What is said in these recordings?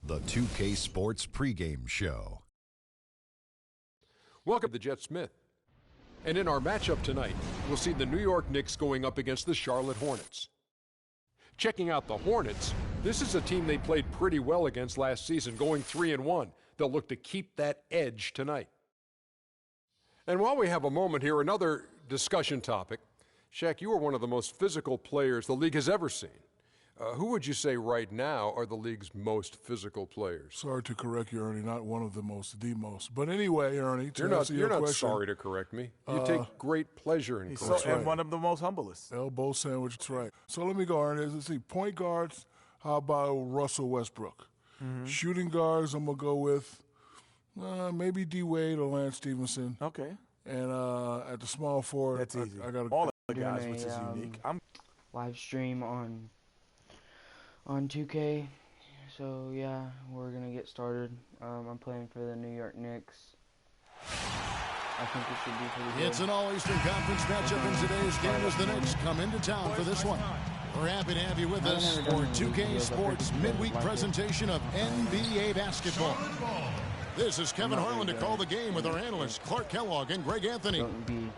The 2K Sports pregame show. Welcome to Jet Smith. And in our matchup tonight, we'll see the New York Knicks going up against the Charlotte Hornets. Checking out the Hornets, this is a team they played pretty well against last season, going 3-1. They'll look to keep that edge tonight. And while we have a moment here, another discussion topic. Shaq, you are one of the most physical players the league has ever seen. Who would you say right now are the league's most physical players? Sorry to correct you, Ernie. Not one of the most, the most. But anyway, Ernie, you're not sorry to correct me. You take great pleasure in correcting. And one of the most humblest. Elbow sandwich, that's right. So let me go, Ernie. Let's see, point guards, how about Russell Westbrook? Shooting guards, I'm going to go with maybe D. Wade or Lance Stevenson. Okay. And at the small forward, that's easy. I got all the guys, which is unique. Live stream on 2K, so yeah, we're gonna get started. I'm playing for the New York Knicks. I think it should be pretty good. It's an All-Eastern Conference matchup in today's game as the Knicks come into town for this one. We're happy to have you with us for 2K Sports midweek presentation of NBA basketball. This is Kevin Harlan to call the game with our analysts Clark Kellogg and Greg Anthony. Don't be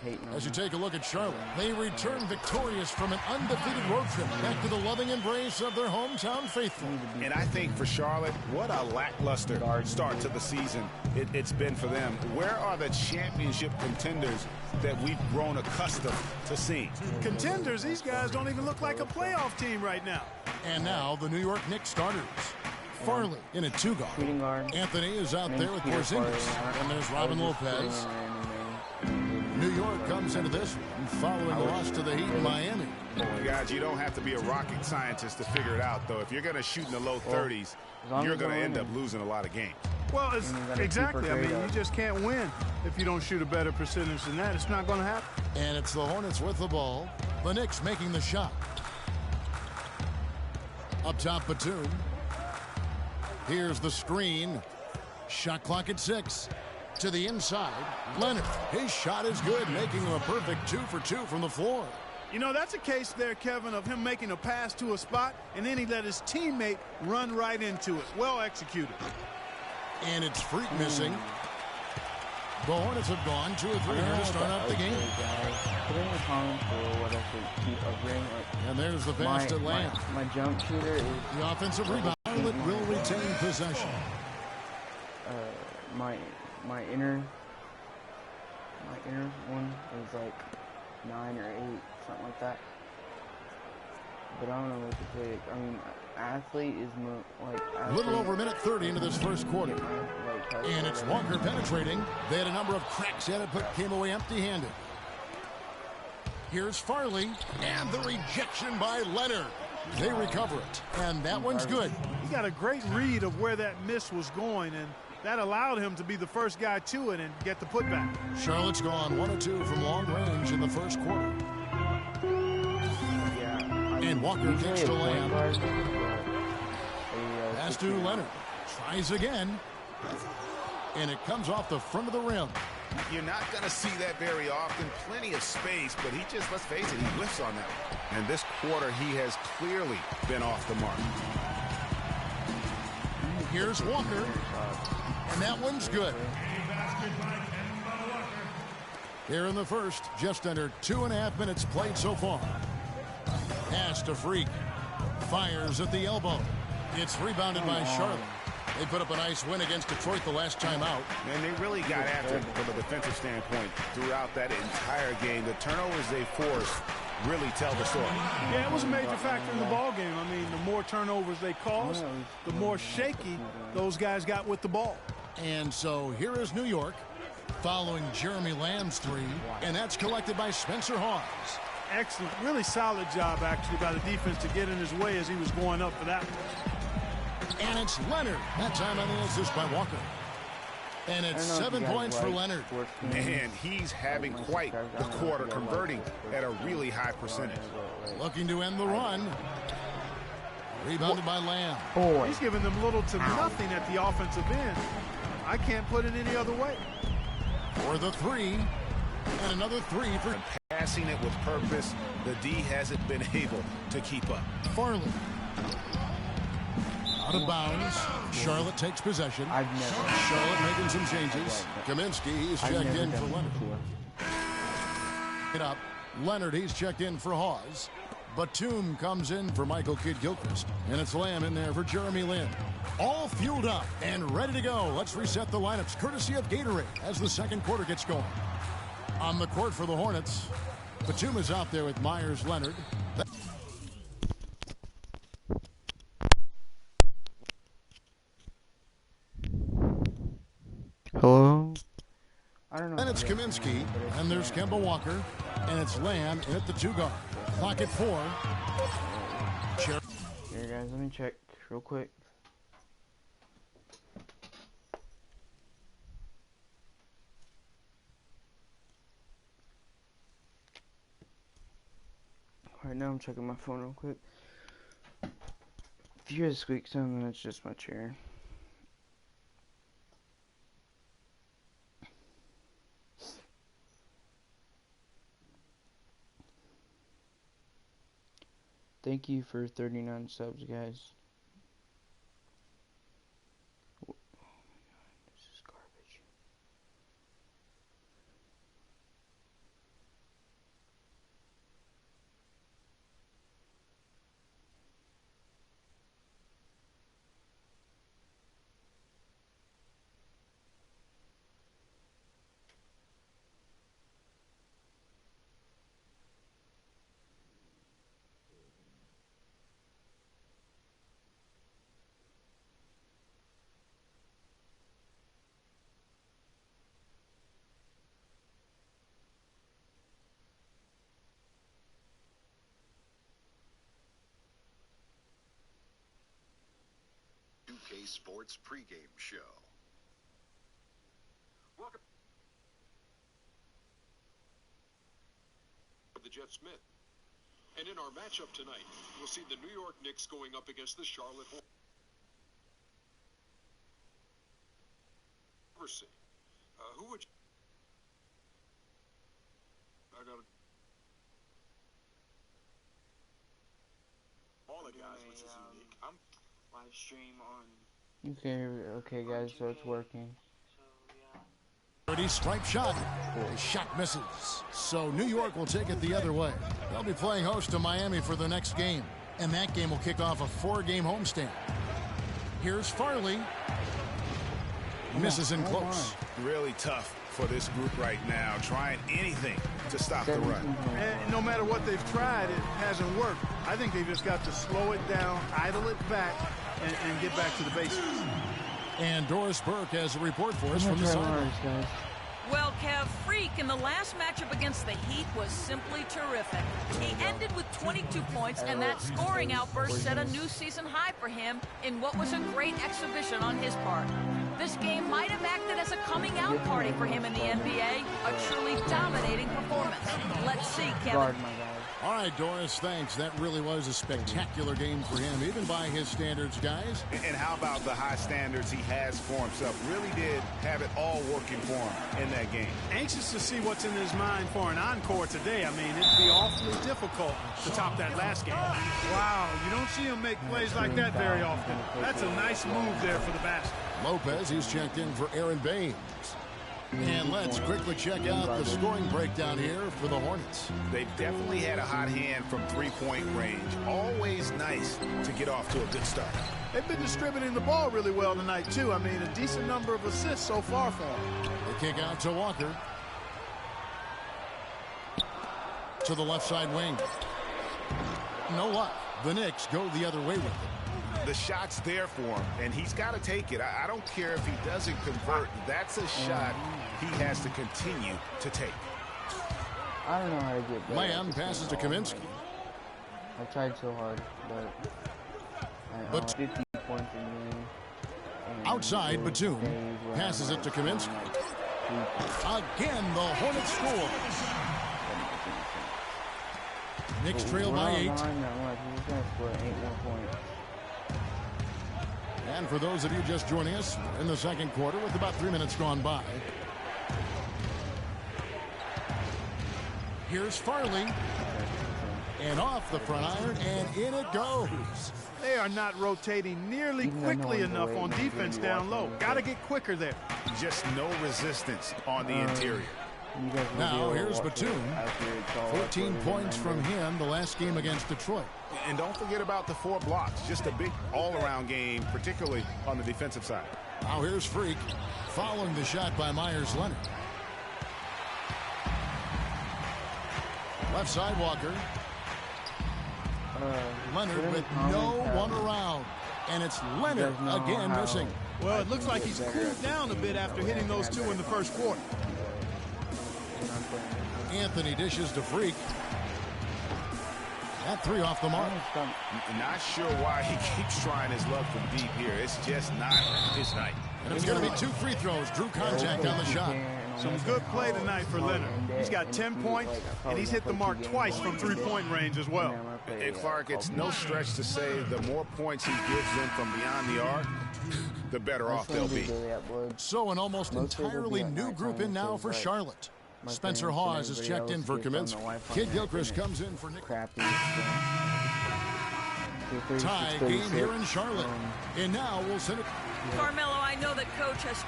hating on As you me. take a look at Charlotte, they return victorious from an undefeated road trip back to the loving embrace of their hometown faithful. And I think for Charlotte, what a lackluster start to the season it's been for them. Where are the championship contenders that we've grown accustomed to seeing? Contenders? These guys don't even look like a playoff team right now. And now the New York Knicks starters. Farley in a two-guard. Shooting guard. Anthony is out there with Porzingis. And there's Robin Lopez. New York comes into this one following a loss to the Heat in Miami. Guys, you don't have to be a rocket scientist to figure it out, though. If you're going to shoot in the low 30s, you're going to end up losing a lot of games. Well, exactly. I mean, you just can't win if you don't shoot a better percentage than that. It's not going to happen. And it's the Hornets with the ball. The Knicks making the shot. Up top, Batum. Here's the screen. Shot clock at 6. To the inside, Leonard. His shot is good, making him a perfect 2 for 2 from the floor. You know, that's a case there, Kevin, of him making a pass to a spot, and then he let his teammate run right into it. Well executed. And it's Freak missing. The Hornets have gone 2 or 3 here to start out the game. Put in the comments for what I should keep upgrading. And there's the pass to Lamb. My jump shooter is... The offensive rebound will retain possession. My inner one is like 9 or 8, something like that. But I don't know what to pick. I mean, athlete is more like... A little over a minute 30 into this first quarter. And it's Walker penetrating. They had a number of cracks at it, but came away empty-handed. Here's Farley, and the rejection by Leonard. They recover it, and that one's good. He got a great read of where that miss was going, and that allowed him to be the first guy to it and get the putback. Charlotte's gone 1 of 2 from long range in the first quarter. And Walker kicks to Lamb. Pass to Leonard. Tries again. And it comes off the front of the rim. You're not going to see that very often. Plenty of space, but he just, let's face it, he whiffs on that one. And this quarter, he has clearly been off the mark. Here's Walker. And that one's good. Here in the first, just under 2.5 minutes played so far. Pass to Freak. Fires at the elbow. It's rebounded by Charlotte. They put up a nice win against Detroit the last time out. And they really got after it from a defensive standpoint throughout that entire game. The turnovers they forced really tell the story. Yeah, it was a major factor in the ball game. I mean, the more turnovers they caused, the more shaky those guys got with the ball. And so here is New York following Jeremy Lamb's 3, and that's collected by Spencer Hawes. Excellent. Really solid job, actually, by the defense to get in his way as he was going up for that one. And it's Leonard. That time on the assist by Walker. And it's 7 points for Leonard. Man, he's having quite the quarter, converting at a really high percentage. Looking to end the run. Rebounded by Lamb. He's giving them little to nothing at the offensive end. I can't put it any other way. For the 3. And another 3 for... Passing it with purpose, the D hasn't been able to keep up. Farley. Out of bounds. Charlotte takes possession. Charlotte making some changes. Kaminsky, he's checked in for Leonard. It up. Leonard, he's checked in for Hawes. Batum comes in for Michael Kidd-Gilchrist. And it's Lamb in there for Jeremy Lin. All fueled up and ready to go. Let's reset the lineups courtesy of Gatorade as the second quarter gets going. On the court for the Hornets, Batum is out there with Myers Leonard. Hello? I don't know. Then it's Kaminsky, and there's Kemba Walker, and it's Lamb in at the 2 guard. Clock at 4. Here, guys, let me check real quick. Right now, I'm checking my phone real quick. If you hear a squeak sound, then it's just my chair. Thank you for 39 subs, guys. Oh my god, this is garbage. Sports pregame show. Welcome to the Jet Smith. And in our matchup tonight, we'll see the New York Knicks going up against the Charlotte Hornets. Who would you... I got all the guys, which is unique. I'm live stream on. Okay, guys, so it's working. Dirty stripe shot. The shot misses. So New York will take it the other way. They'll be playing host to Miami for the next game. And that game will kick off a 4-game homestand. Here's Farley. Misses in close. Really tough for this group right now, trying anything to stop the run. And no matter what they've tried, it hasn't worked. I think they've just got to slow it down, idle it back, and get back to the basics. And Doris Burke has a report for us from the sideline. Well, Kev, Freak in the last matchup against the Heat was simply terrific. He ended with 22 points, and that scoring outburst set a new season high for him in what was a great exhibition on his part. This game might have acted as a coming-out party for him in the NBA, a truly dominating performance. Let's see, Kevin. All right, Doris, thanks. That really was a spectacular game for him, even by his standards, guys. And how about the high standards he has for himself? Really did have it all working for him in that game. Anxious to see what's in his mind for an encore today. I mean, it'd be awfully difficult to top that last game. Wow, you don't see him make plays like that very often. That's a nice move there for the basket. Lopez, he's checked in for Aaron Baines. And let's quickly check out the scoring breakdown here for the Hornets. They've definitely had a hot hand from three-point range. Always nice to get off to a good start. They've been distributing the ball really well tonight, too. I mean, a decent number of assists so far for them. They kick out to Walker. To the left side wing. No luck. The Knicks go the other way with it. The shot's there for him, and he's got to take it. I don't care if he doesn't convert. That's a shot he has to continue to take. I don't know how to get better. Lamb passes to Kaminsky. I tried so hard, but 50 points in the game. Outside, Batum passes it to Kaminsky. Again, the Hornets score. Knicks trail by 8. And for those of you just joining us, in the second quarter with about 3 minutes gone by. Here's Farley. And off the front iron, and in it goes. They are not rotating nearly quickly enough on defense down low. Got to get quicker there. Just no resistance on the interior. Now here's Batum. 14 points from him the last game against Detroit. And don't forget about the 4 blocks. Just a big all-around game, particularly on the defensive side. Now here's Freak following the shot by Myers Leonard. Left side Walker. Leonard with no one around. And it's Leonard again missing. Well, it looks like he's cooled down a bit after hitting those 2 in the first quarter. Anthony dishes to Freak. That 3 off the mark. Not sure why he keeps trying his luck from deep here. It's just not his night. And it's going to be 2 free throws. Drew contact on the shot. Some good play tonight for Leonard. He's got 10 points, and he's hit the mark twice from 3-point range as well. And Clark, it's no stretch to say the more points he gives them from beyond the arc, the better off they'll be. So an almost entirely new group in now for Charlotte. Spencer Hawes is checked in for Kaminsky. Kid Gilchrist comes in for Nick. Tie game here in Charlotte. And now we'll send it. Carmelo, I know that coach has...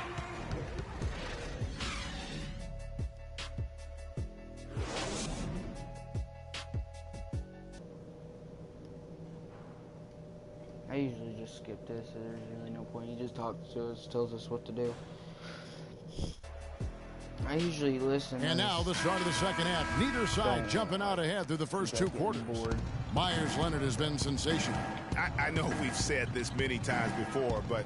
I usually just skip this, so there's really no point. He just talks to us, tells us what to do. I usually listen. And now the start of the second half. Neither side jumping out ahead through the first 2 quarters. Myers Leonard has been sensational. I know we've said this many times before, but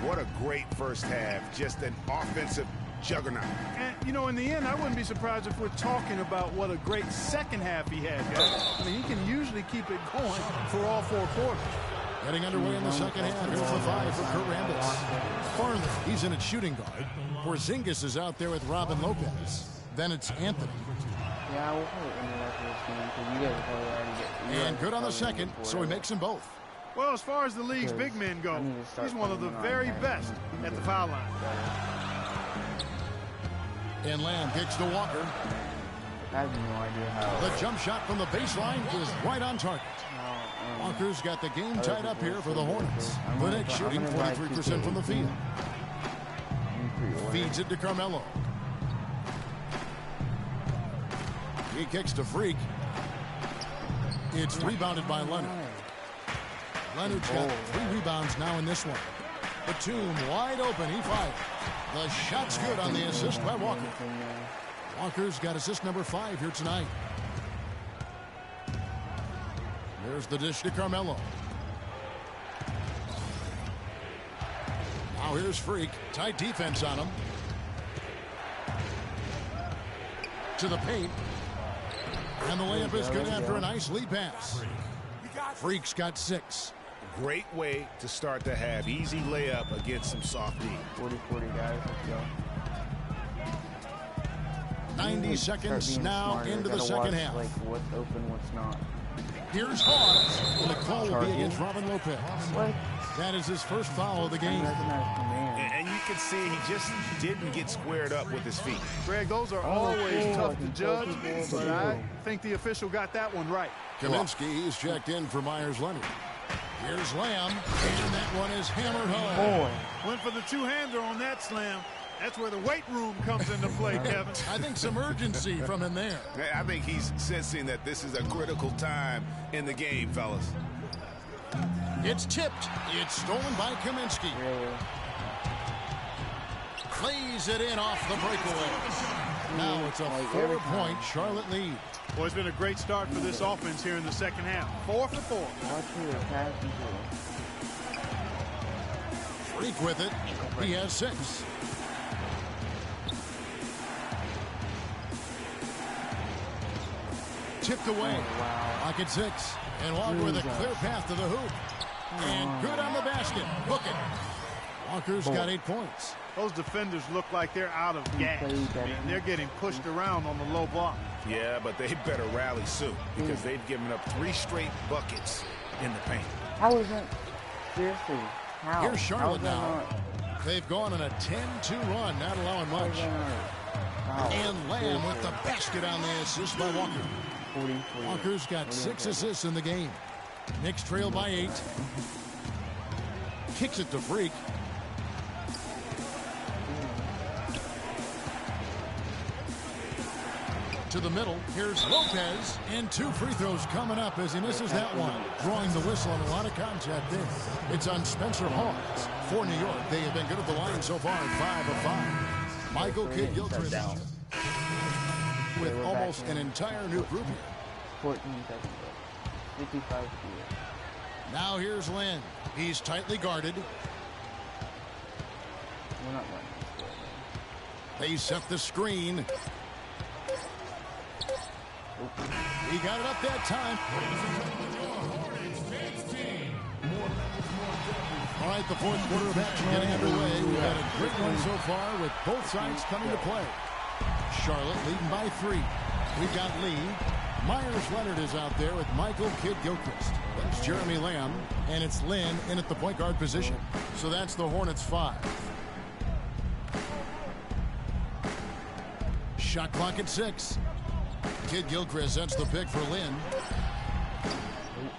what a great first half. Just an offensive juggernaut. And, you know, in the end, I wouldn't be surprised if we're talking about what a great second half he had, guys. I mean, he can usually keep it going for all 4 quarters. Getting underway in the second half. Here's the 5 for Kurt Rambis. Farley, he's in at shooting guard. Porzingis is out there with Robin Lopez. Then it's Anthony. Yeah, we'll probably interact with this game because you guys probably already get. And good on the second, so he makes them both. Well, as far as the league's big men go, he's one of the very best at the foul line. And Lamb kicks to Walker. I have no idea how. The jump shot from the baseline is right on target. Walker's got the game tied up here for the Hornets. The Knicks shooting 43% from the field. Feeds it to Carmelo. He kicks to Freak. It's rebounded by Leonard. Leonard's got 3 rebounds now in this one. Batum wide open. He fired. The shot's good on the assist by Walker. Walker's got assist number 5 here tonight. There's the dish to Carmelo. Now here's Freak. Tight defense on him. To the paint. And the layup is good after a nice lead pass. Freak's got 6. Great way to start the half. Easy layup against some soft D. 40-40 guys. Let's go. 90 seconds now into the second half. Like what's open, what's not. Here's Hawes. And the call will be against Robin Lopez. What? That is his first foul of the game. And you can see he just didn't get squared up with his feet. Greg, those are always tough to judge, but I think the official got that one right. Kaminsky, he's checked in for Myers Leonard. Here's Lamb, and that one is hammered home. Went for the two-hander on that slam. That's where the weight room comes into play, Kevin. I think some urgency from him there. I think he's sensing that this is a critical time in the game, fellas. It's tipped. It's stolen by Kaminsky. Plays it in off the breakaway. Now it's a 4-point Charlotte lead. Well, it's been a great start for this offense here in the second half. 4 for 4. Freak with it. He has 6. Tipped away. Pocket 6. And Walker with a clear path to the hoop. And good on the basket. Book it. Walker's got 8 points. Those defenders look like they're out of gas. I mean, they're getting pushed around on the low block. Yeah, but they better rally soon because they've given up 3 straight buckets in the paint. How is that? Seriously, how? Here's Charlotte now. They've gone on a 10-2 run, not allowing much. And Lamb with the basket on the assist by Walker. Walker's got 6 assists in the game. Knicks trail by 8. Kicks it to Freak. To the middle. Here's Lopez. And 2 free throws coming up as he misses that one. Drawing the whistle and a lot of contact there. It's on Spencer Hawes. For New York, they have been good at the line so far, 5 of 5. Michael Kidd-Gilchrist with almost an entire new group here. 14 seconds. 55 feet. Now here's Lynn. He's tightly guarded. We're not letting this go, man. They set the screen. He got it up that time. All right, the fourth quarter of action getting underway. We've had a great one so far with both sides coming to play. Charlotte leading by 3. We've got Lee. Myers Leonard is out there with Michael Kidd-Gilchrist. That's Jeremy Lamb, and it's Lynn in at the point guard position. So that's the Hornets 5. Shot clock at 6. Kidd-Gilchrist sets the pick for Lynn.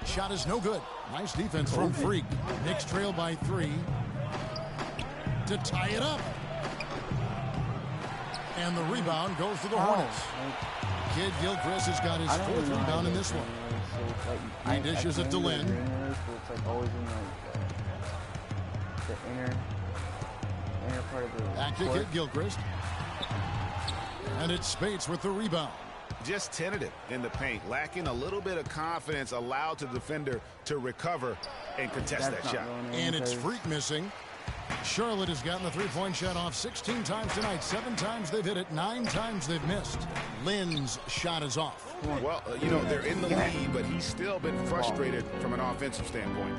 Shot is no good. Nice defense from Freak. Knicks trail by 3. To tie it up. And the rebound goes to the Hornets. Kidd-Gilchrist has got his 4th rebound in this one. He dishes it to Lynn. So it's like always in the inner part of the Back to Kidd-Gilchrist. And it's Spates with the rebound. Just tentative in the paint, lacking a little bit of confidence, allowed the defender to recover and contest that shot. And it's Freak missing. Charlotte has gotten the three-point shot off 16 times tonight. 7 times they've hit it, 9 times they've missed. Lynn's shot is off. Well, you know, they're in the lead, but he's still been frustrated from an offensive standpoint.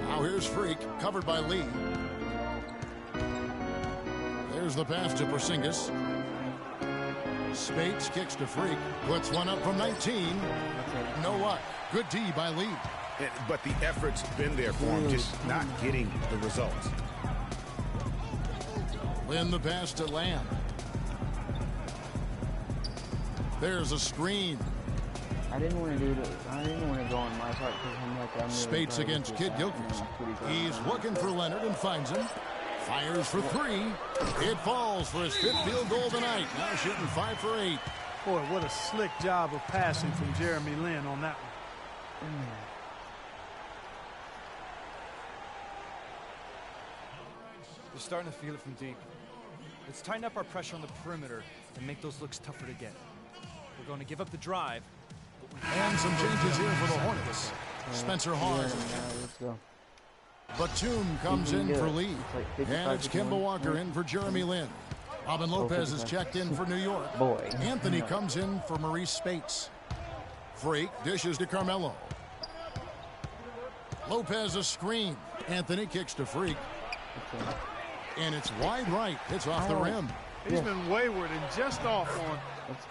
Now here's Freak, covered by Lee. There's the pass to Porzingis. Spates kicks to Freak. Puts one up from 19. No luck. Good D by Lee. But the effort's been there for him, just not getting the results. Lynn the pass to Lamb. There's a screen. I didn't want to do this. I didn't want to go on my part because I'm really Spates against Kidd-Gilchrist. He's looking for Leonard and finds him. Fires for 3. It falls for his 5th field goal tonight. Now shooting 5 for 8. Boy, what a slick job of passing from Jeremy Lin on that one. We're starting to feel it from deep. Let's tighten up our pressure on the perimeter and make those looks tougher to get. We're going to give up the drive. And some changes here for the Hornets. Spencer Hawes. Let's go. Batum comes in for Lee. And it's Kemba Walker in for Jeremy Lin. Robin Lopez is checked in for New York. Anthony comes in for Maurice Spates. Freak dishes to Carmelo. Lopez a screen. Anthony kicks to Freak. And it's wide right. It's off the rim. He's been wayward and just off on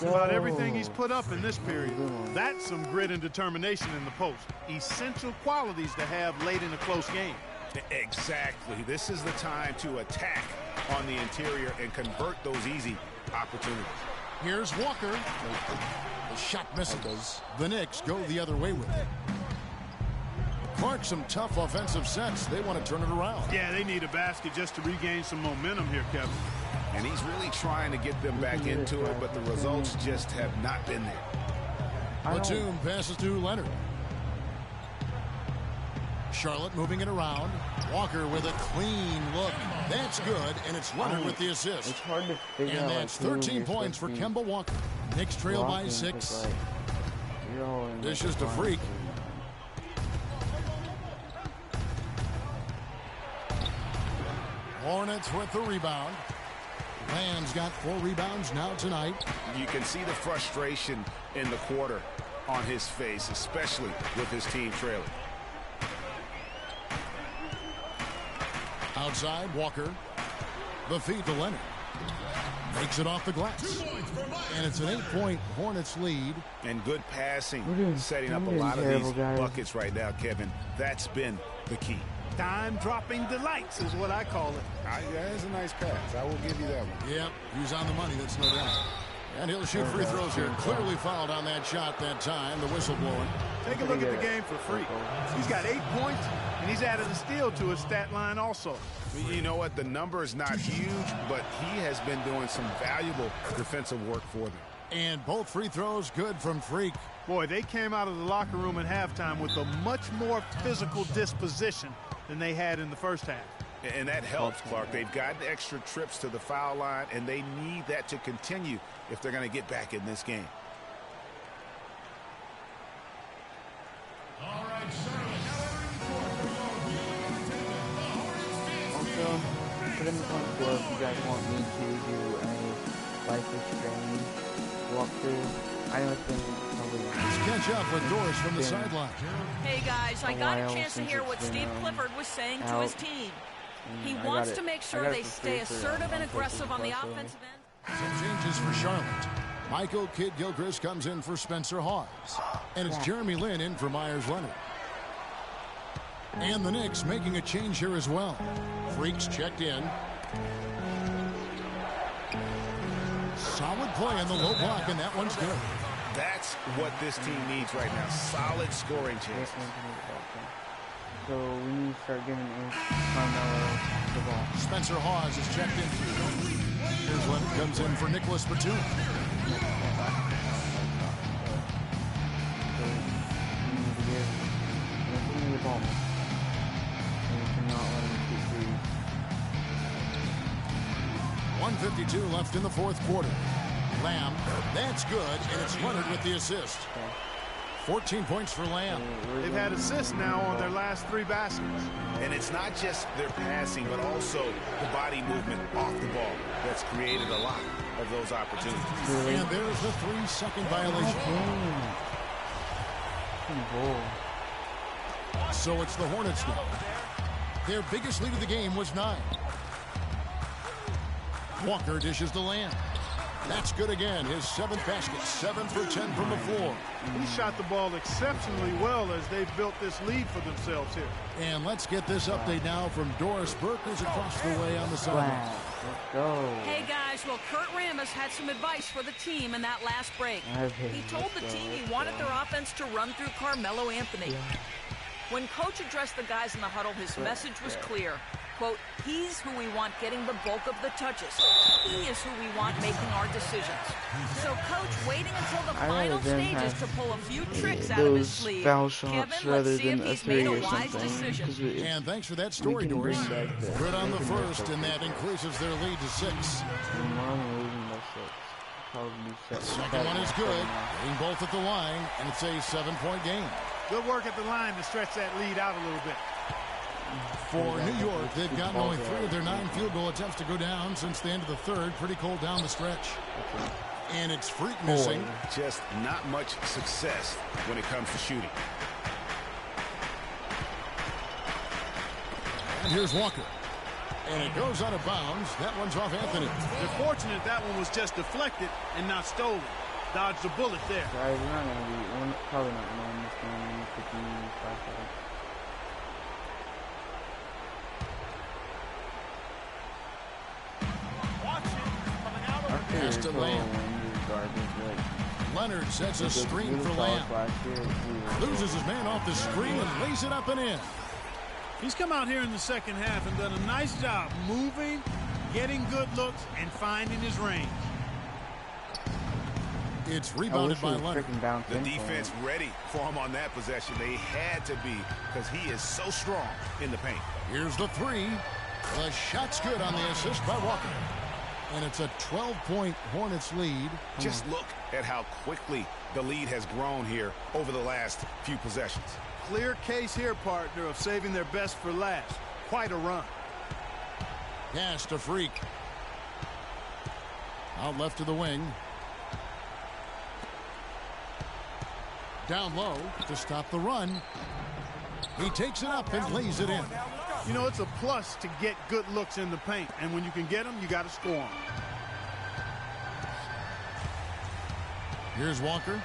about everything he's put up in this period. That's some grit and determination in the post. Essential qualities to have late in a close game. Exactly. This is the time to attack on the interior and convert those easy opportunities. Here's Walker. The shot misses. The Knicks go the other way with it. Clark, some tough offensive sets. They want to turn it around. Yeah, they need a basket just to regain some momentum here, Kevin. And he's really trying to get them back into it, but the results just have not been there. Batum passes to Leonard. Charlotte moving it around. Walker with a clean look. That's good, and it's Leonard with the assist. It's hard to figure out. And that's 13 points for Kemba Walker. Knicks trail by 6. Dishes to Freak. Hornets with the rebound. Land's got 4 rebounds now tonight. You can see the frustration in the quarter on his face, especially with his team trailing. Outside, Walker. The feed to Leonard. Makes it off the glass. And it's an 8-point Hornets lead. And good passing, setting up a lot of these buckets right now, Kevin. That's been the key. Time-dropping delights is what I call it. That's a nice pass. I will give you that one. Yep, he's on the money, that's no doubt. And he'll shoot free throws here. Clearly fouled on that shot that time. The whistle blowing. Take a look at the game for Freak. He's got 8 points, and he's added a steal to his stat line also. You know what? The number is not huge, but he has been doing some valuable defensive work for them. And both free throws good from Freak. Boy, they came out of the locker room at halftime with a much more physical disposition than they had in the first half. And that helps, Clark. They've gotten extra trips to the foul line, and they need that to continue if they're going to get back in this game. All right, Charlotte. Also, put in the comments below if you guys want me to do a Life is Strange walkthrough. I know it's been probably... Let's catch up with Doris from the sideline. Hey guys, I got a chance to hear what Steve Clifford was saying to his team. He wants to make sure they stay assertive and aggressive on the offensive end. Some changes for Charlotte. Michael Kidd-Gilchrist comes in for Spencer Hawes. And it's Jeremy Lin in for Myers Leonard. And the Knicks making a change here as well. Freaks checked in. Solid play in the low block, and that one's good. That's what this team needs right now. Solid scoring chances. So we need to start giving Carmelo the ball. Spencer Hawes is checked in. Here's Leonard comes in for Nicholas Batum. The ball. And we cannot let him shoot threes. 1:52 left in the fourth quarter. Lamb, that's good, and it's Leonard with the assist. 14 points for Lamb. They've had assists now on their last 3 baskets. And it's not just their passing, but also the body movement off the ball that's created a lot of those opportunities. And there's the 3-second violation. So it's the Hornets now. Their biggest lead of the game was 9. Walker dishes to Lamb. That's good again. His 7th basket. 7 for 10 from the floor. He shot the ball exceptionally well as they've built this lead for themselves here. And let's get this update now from Doris Burke, who's across the way on the sideline. Let's go. Hey guys, well, Kurt Rambis had some advice for the team in that last break. He told the team he wanted their offense to run through Carmelo Anthony. When Coach addressed the guys in the huddle, his message was clear. Quote, he's who we want getting the bulk of the touches. He is who we want making our decisions. So Coach waiting until the final stages to pull a few tricks out of his sleeve. Kevin, let's see if he's made a wise decision. And thanks for that story, Doris. Good on the first, and that increases their lead to 6. The second one is good. Getting both at the line, and it's a 7-point game. Good work at the line to stretch that lead out a little bit. For New York, they've gotten only 3 of their 9 field goal attempts to go down since the end of the third. Pretty cold down the stretch. And it's Freak missing. Just not much success when it comes to shooting. And here's Walker. And it goes out of bounds. That one's off Anthony. They're fortunate that one was just deflected and not stolen. Dodged a bullet there. Guys, we're not going to be, probably not going to win this game in 55 seconds. Pass to Lamb. Leonard sets a screen for Lamb. Loses his man off the screen and lays it up and in. He's come out here in the second half and done a nice job moving, getting good looks, and finding his range. It's rebounded by Leonard. The defense ready for him on that possession. They had to be because he is so strong in the paint. Here's the 3. The shot's good on the assist by Walker. And it's a 12-point Hornets lead. Just look at how quickly the lead has grown here over the last few possessions. Clear case here, partner, of saving their best for last. Quite a run. Pass to Freak. Out left to the wing. Down low to stop the run. He takes it up and lays it in. You know, it's a plus to get good looks in the paint. And when you can get them, you got to score them. Here's Walker.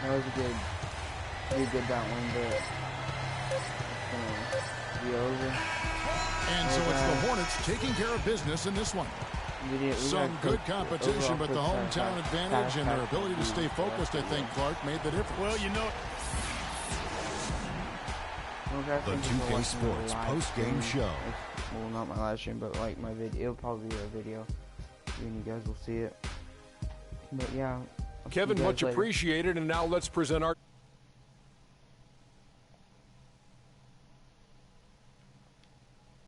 That was a good that one, but it's going to be over. And so it's the Hornets taking care of business in this one. Some good competition, but the hometown advantage and their ability to stay focused, I think, Clark, made the difference. Well, you know, The 2K Sports post-game show. Well, not my live stream, but like my video. It'll probably be a video, and you guys will see it. But yeah. Kevin, much appreciated, and now let's present our